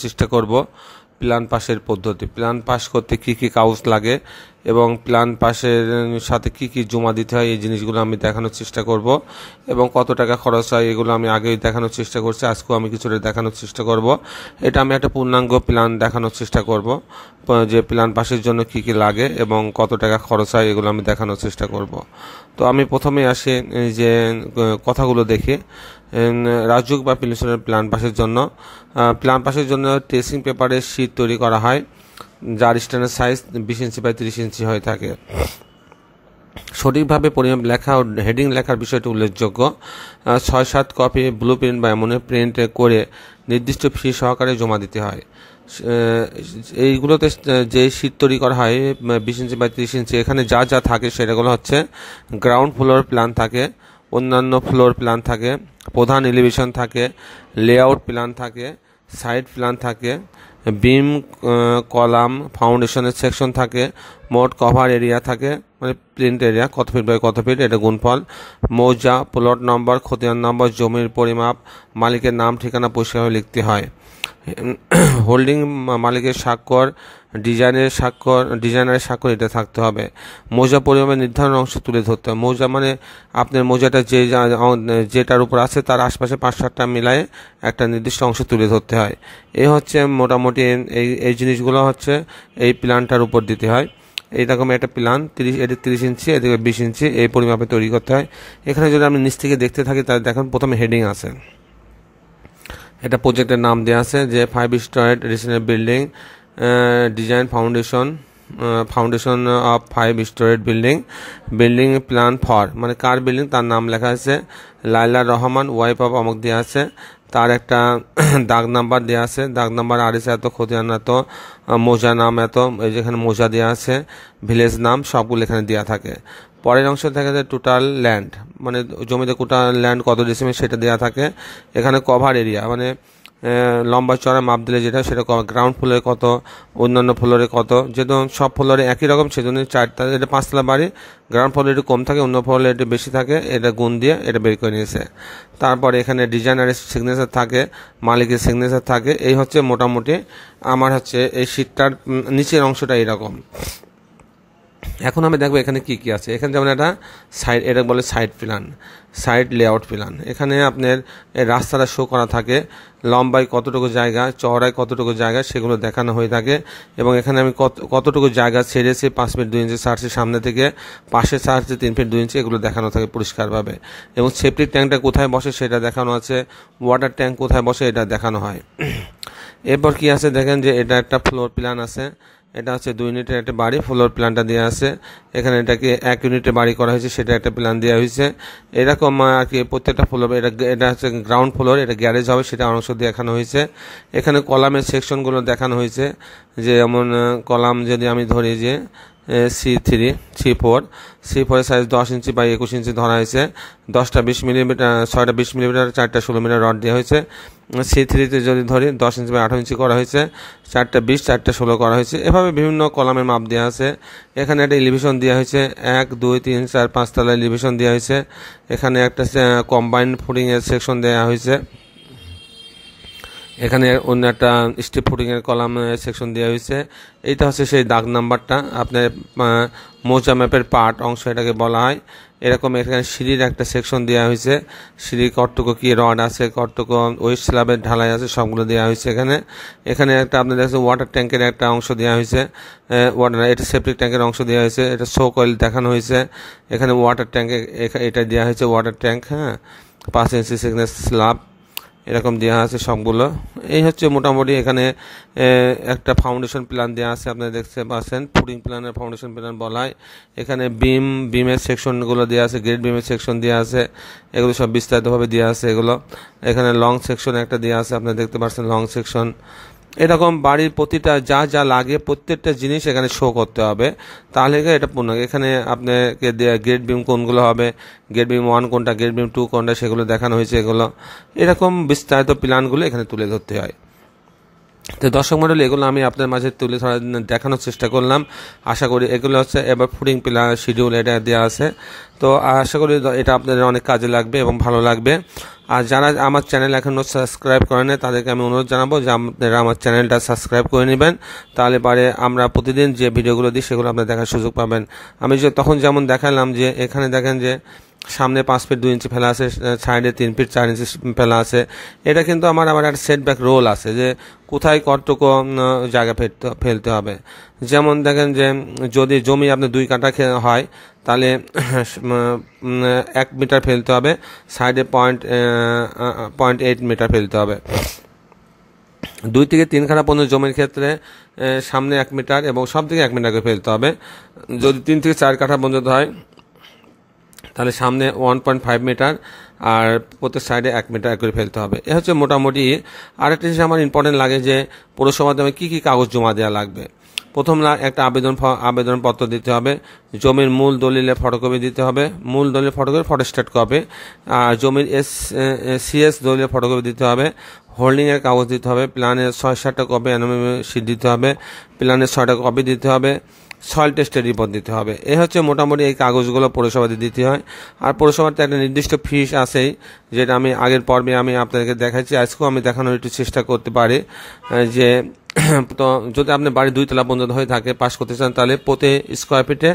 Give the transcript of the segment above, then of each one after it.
চেষ্টা করব প্ল্যান পাসের পদ্ধতি। প্ল্যান পাস করতে কি কি কাগজ লাগে এবং প্ল্যান পাসের সাথে কি কি জমা দিতে হয় এই জিনিসগুলো আমি দেখানোর চেষ্টা করব এবং কত টাকা খরচ হয় এগুলো আমি আগেই দেখানোর চেষ্টা করছি, আজকেও আমি কিছুটা দেখানোর চেষ্টা করব। এটা আমি একটা পূর্ণাঙ্গ প্ল্যান দেখানোর চেষ্টা করব, যে প্ল্যান পাসের জন্য কি কি লাগে এবং কত টাকা খরচ হয় এগুলো আমি দেখানোর চেষ্টা করব। তো আমি প্রথমে আসি যে কথাগুলো দেখে রাজযোগ বা পেনশনের প্ল্যান পাসের জন্য। প্ল্যান পাসের জন্য ট্রেসিং পেপারের শীট তৈরি করা হয়, যার স্ট্যান্ডার্ড সাইজ 20 ইঞ্চি বাই 30 ইঞ্চি হয়ে থাকে। সঠিকভাবে পরিমাপ লেখা ও হেডিং লেখার বিষয়টি উল্লেখযোগ্য। 6-7 কপি ব্লু প্রিন্ট বা এমন প্রিন্ট করে নির্দিষ্ট ফি সহকারে জমা দিতে হয়। এইগুলোতে যে শীট তৈরি করা হয় 20 ইঞ্চি বাই 30 ইঞ্চি, এখানে যা যা থাকে সেটাগুলো হচ্ছে গ্রাউন্ড ফ্লোর প্ল্যান থাকে, অন্যান্য ফ্লোর প্ল্যান থাকে, প্রধান এলিভেশন থাকে, লেআউট প্ল্যান থাকে, সাইড প্ল্যান থাকে, বিম কলাম ফাউন্ডেশনের সেকশন থাকে, মোট কভার এরিয়া থাকে, মানে প্রিন্ট এরিয়া কত ফিট বাই কত ফিট, এটা গুণফল, মৌজা, প্লট নম্বর, খতিয়ান নম্বর, জমির পরিমাপ, মালিকের নাম ঠিকানা পরিষ্কারভাবে লিখতে হয়। হোল্ডিং মালিকের স্বাক্ষর, ডিজাইনারের স্বাক্ষর এটা থাকতে হবে। মৌজা পরিমাপের নির্ধারণ অংশ তুলে ধরতে হবে। মৌজা মানে আপনার মৌজাটা যেটার উপর আছে তার আশপাশে 5-7টা মিলায়ে একটা নির্দিষ্ট অংশ তুলে ধরতে হয়। এই হচ্ছে মোটামুটি এই জিনিসগুলো হচ্ছে এই প্ল্যানটার উপর দিতে হয়। এইরকম একটা প্ল্যান 30 ইঞ্চি, এদিকে 20 ইঞ্চি, এই পরিমাপে তৈরি করতে হয়। এখানে যদি আপনি নিচ থেকে দেখতে থাকি তাহলে দেখেন প্রথমে হেডিং আছে, এটা প্রজেক্টের নাম দেওয়া আছে যে 5 star residential building design foundation of 5 storeyed building plan for, মানে কার বিল্ডিং তার নাম লেখা আছে। লাইলা রহমান ওয়াইফ অফ অমুক দেওয়া আছে, তার একটা দাগ নাম্বার দেওয়া আছে, দাগ নাম্বার আরএস এত, খতিয়ান এত, মৌজা নাম এত, এই যেখানে মৌজা দেওয়া আছে, ভিলেজ নাম সবগুলো এখানে দেওয়া থাকে। পরের অংশ দেখা যায় টোটাল ল্যান্ড, মানে জমিতে টোটাল ল্যান্ড কত ডিসিমেল সেটা দেওয়া থাকে। এখানে কভার এরিয়া মানে লম্বা চড়া মাপ দিলে যেটা সেটা গ্রাউন্ড ফ্লোরে কত, অন্যান্য ফ্লোরে কত, যেহেতু সব ফ্লোরে একই রকম সেজন্য 4টা, এটা 5তলা বাড়ি, গ্রাউন্ড ফ্লোরে একটু কম থাকে, অন্য ফ্লোরে একটু বেশি থাকে, এটা গুণ দিয়ে এটা বের করে নিয়েছে। তারপরে এখানে ডিজাইনারের সিগনেচার থাকে, মালিকের সিগনেচার থাকে। এই হচ্ছে মোটামুটি আমার হচ্ছে এই শীটটার নিচের অংশটা এরকম। এখন আমি দেখবো এখানে কি কি আছে। এখানে যেমন একটা সাইড, এটা বলে side plan, side layout plan. এখানে আপনার রাস্তাটা শো করা থাকে, লম্বায় কতটুকু জায়গা, চওড়ায় কতটুকু জায়গা সেগুলো দেখানো হয়ে থাকে। এবং এখানে আমি কতটুকু জায়গা ছেড়েছি, 5 ফিট 2 ইঞ্চি ছাড়ছি সামনে থেকে, পাশে ছাড়ছি 3 ফিট 2 ইঞ্চি, এগুলো দেখানো থাকে পরিষ্কারভাবে। এবং সেফটি ট্যাঙ্কটা কোথায় বসে সেটা দেখানো আছে, ওয়াটার ট্যাঙ্ক কোথায় বসে এটা দেখানো হয়। এরপর কি আছে দেখেন যে এটা একটা ফ্লোর প্ল্যান আছে, এটা হচ্ছে 2 ইউনিটের একটা বাড়ি, ফ্লোর প্ল্যানটা দেওয়া আছে। এখানে এটাকে 1 ইউনিটে বাড়ি করা হয়েছে, সেটা একটা প্ল্যান দেওয়া হয়েছে। এরকম আর কি প্রত্যেকটা ফ্লোর, এটা হচ্ছে গ্রাউন্ড ফ্লোর, এটা গ্যারেজ হবে সেটা অংশ দেখানো হয়েছে। এখানে কলামের সেকশনগুলো দেখানো হয়েছে, যে যেমন কলাম যদি আমি ধরি যে C4 এর সাইজ 10 ইঞ্চি বাই 21 ইঞ্চি ধরা হয়েছে, 10টা 20 মিলিমিটার, 6টা 20 মিলিমিটার, 4টা 16 মিটার রড দেওয়া হয়েছে। C3তে যদি ধরি 10 ইঞ্চি বাই 18 ইঞ্চি করা হয়েছে, 4টা 20, 4টা 16 করা হয়েছে। এভাবে বিভিন্ন কলামের মাপ দেওয়া আছে। এখানে একটা এলিভেশন দেওয়া হয়েছে, 1 2 3 4 5 তলা এলিভেশন দেওয়া হয়েছে। এখানে একটা কম্বাইন্ড ফুটিং এর সেকশন দেওয়া হয়েছে। এখানে অন্য একটা স্টেপ ফুটিং এর কলাম সেকশন দেওয়া হয়েছে। এইটা হচ্ছে সেই দাগ নাম্বারটা, আপনার মৌজা ম্যাপের পার্ট অংশ এটাকে বলা হয়। এরকম এখানে সিঁড়ির একটা সেকশন দেওয়া হয়েছে, সিঁড়ির কতটুকু কি রড আছে, কতটুকু ওয়েস্ট স্ল্যাবের ঢালাই আছে, সবগুলো দেওয়া হয়েছে এখানে। এখানে একটা আপনার দেখছেন ওয়াটার ট্যাঙ্কের একটা অংশ দেওয়া হয়েছে, এটা সেপ্টিক ট্যাঙ্কের অংশ দেওয়া হয়েছে, এটা শো কয়েল দেখানো হয়েছে। এখানে ওয়াটার ট্যাঙ্কে এটা দেওয়া হয়েছে ওয়াটার ট্যাঙ্ক, হ্যাঁ, 5 ইঞ্চি সিকনেস স্ল্যাব এরকম দেওয়া আছে সবগুলো। এই হচ্ছে মোটামুটি এখানে একটা ফাউন্ডেশন প্ল্যান দেওয়া আছে, আপনারা দেখতে পাচ্ছেন, ফুটিং প্ল্যানের ফাউন্ডেশন প্ল্যান বলা হয়। এখানে বিমের সেকশনগুলো দেওয়া আছে, গ্রেড বিমের সেকশন দেওয়া আছে, এগুলো সব বিস্তারিতভাবে দেওয়া আছে এগুলো। এখানে লং সেকশন একটা দেওয়া আছে, আপনারা দেখতে পাচ্ছেন লং সেকশন। এরকম বাড়ির প্রতিটা যা যা লাগে প্রত্যেকটা জিনিস এখানে শো করতে হবে, তাহলে এটা পূর্ণ। এখানে আপনাকে গ্রেড বিম কোনগুলো হবে, গ্রেড বিম 1 কোনটা, গ্রেড বিম 2 কোনটা, সেগুলো দেখানো হয়েছে এগুলো। এরকম বিস্তারিত প্ল্যানগুলো এখানে তুলে ধরতে হয়। তো দর্শক মণ্ডলী, এগুলো আমি আপনার মাঝে তুলে ধরা দেখানোর চেষ্টা করলাম। আশা করি এগুলো হচ্ছে এবার ফুডিং প্ল্যান শিডিউল এটা দেওয়া আছে, তো আশা করি এটা আপনাদের অনেক কাজে লাগবে এবং ভালো লাগবে। আর যারা আমার চ্যানেল এখনও সাবস্ক্রাইব করেন না তাদেরকে আমি অনুরোধ জানাবো যে আপনারা আমার চ্যানেলটা সাবস্ক্রাইব করে নেবেন, তাহলে পরে আমরা প্রতিদিন যে ভিডিওগুলো দিই সেগুলো আপনারা দেখার সুযোগ পাবেন। আমি তখন যেমন দেখালাম যে এখানে দেখেন যে সামনে 5 ফিট 2 ইঞ্চি ফেলা আছে, সাইডে 3 ফিট 4 ইঞ্চি ফেলা আছে। এটা কিন্তু আমার আবার একটা সেটব্যাক রোল আছে যে কোথায় কতটুকু জায়গা ফেলতে হবে। যেমন দেখেন যে যদি জমি আপনার 2 কাঠা হয় তাহলে 1 মিটার ফেলতে হবে, সাইডে 0.8 মিটার ফেলতে হবে। 2 থেকে 3 কাঠা পর্যন্ত জমির ক্ষেত্রে সামনে 1 মিটার এবং সব দিকে 1 মিটার করে ফেলতে হবে। যদি 3 থেকে 4 কাঠা পর্যন্ত হয় তাহলে সামনে 1.5 মিটার আর প্রত্যেক সাইডে 1 মিটার করে ফেলতে হবে। এ হচ্ছে মোটামুটি। আরেকটা জিনিস আমার ইম্পর্টেন্ট লাগে যে পৌরসভাতে আমি কী কী কাগজ জমা দেওয়া লাগবে। প্রথম একটা আবেদনপত্র দিতে হবে, জমির মূল দলিলের ফটোকপি দিতে হবে, মূল দলিলের ফটোকপি ফটোস্টেট কপি, আর জমির সিএস দলিলের ফটোকপি দিতে হবে, হোল্ডিংয়ের কাগজ দিতে হবে, প্ল্যানের 6-7টা কপি এনওএম শিট দিতে হবে, প্ল্যানের 6টা কপি দিতে হবে, সয়েল টেস্টের রিপোর্ট দিতে হবে। এই হচ্ছে মোটামুটি এই কাগজগুলো পৌরসভাতে দিতে হয়। আর পৌরসভাতে একটা নির্দিষ্ট ফিস আছেই, যেটা আমি আগের পর্বে আমি আপনাদেরকে দেখাচ্ছি, আজকেও আমি দেখানোর একটু চেষ্টা করতে পারি যে তো যদি আপনার বাড়ি 2 তলা পর্যন্ত হয়ে থাকে পাস করতে চান তাহলে প্রতি স্কোয়ার ফিটে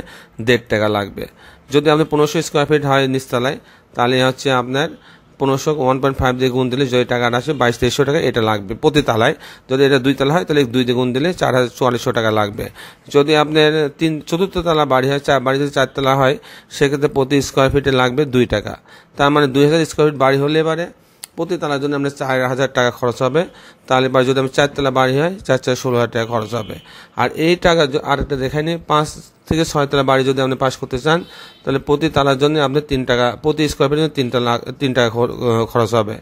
1.5 টাকা লাগবে। যদি আপনি 1500 স্কোয়ার ফিট হয় নিচতলায় তাহলে হচ্ছে আপনার 1500 1.5 দিয়ে গুণ দিলে যে টাকাটা আসে 2200 টাকা এটা লাগবে প্রতি তালায়। যদি এটা 2 তলা হয় তাহলে 2 দিয়ে গুণ দিলে 4400 টাকা লাগবে। যদি আপনার 4th তলা বাড়ি হয়, বাড়ি যদি 4 তলা হয় সেক্ষেত্রে প্রতি স্কোয়ার ফিটে লাগবে 2 টাকা। তার মানে 2000 স্কোয়ার ফিট বাড়ি হলে এবারে প্রতি তলার জন্য আপনার 4000 টাকা খরচ হবে। তাহলে এবার যদি আমি 4 তলা বাড়ি হয় 4 16,000 টাকা খরচ হবে। আর এই টাকা আরেকটা দেখাইনি, 5 থেকে 6 তলা বাড়ি যদি আপনি পাস করতে চান তাহলে প্রতি তালার জন্য আপনার 3 টাকা, প্রতি স্কোয়ার ফিটের জন্য 3 টাকা খরচ হবে।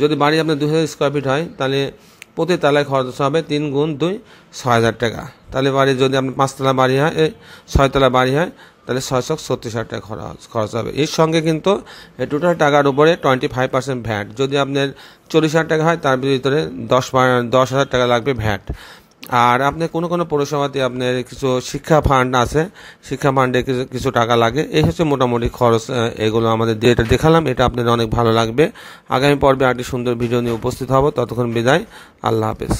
যদি বাড়ি আপনার 2000 স্কোয়ার ফিট হয় তাহলে প্রতি তালায় খরচ হবে 3 গুণ 2 6000 টাকা। তাহলে বাড়ি যদি আপনার 5 তলা বাড়ি হয় 6 তলা বাড়ি হয় তাহলে 636,000 টাকা খরচ হবে। এর সঙ্গে কিন্তু টোটাল টাকার উপরে 25% ভ্যাট। যদি আপনার 40,000 টাকা হয় তার ভিতরে 10,000 টাকা লাগবে ভ্যাট। আর আপনি কোনো পৌরসভাতে আপনার কিছু শিক্ষা ফান্ড আছে, শিক্ষা ফান্ডে কিছু টাকা লাগে। এই হচ্ছে মোটামুটি খরচ। এগুলো আমাদের যেটা দেখালাম এটা আপনাদের অনেক ভালো লাগবে। আগামী পর্বে আরেকটি সুন্দর ভিডিও নিয়ে উপস্থিত হব। ততক্ষণ বিদায়, আল্লাহ হাফেজ।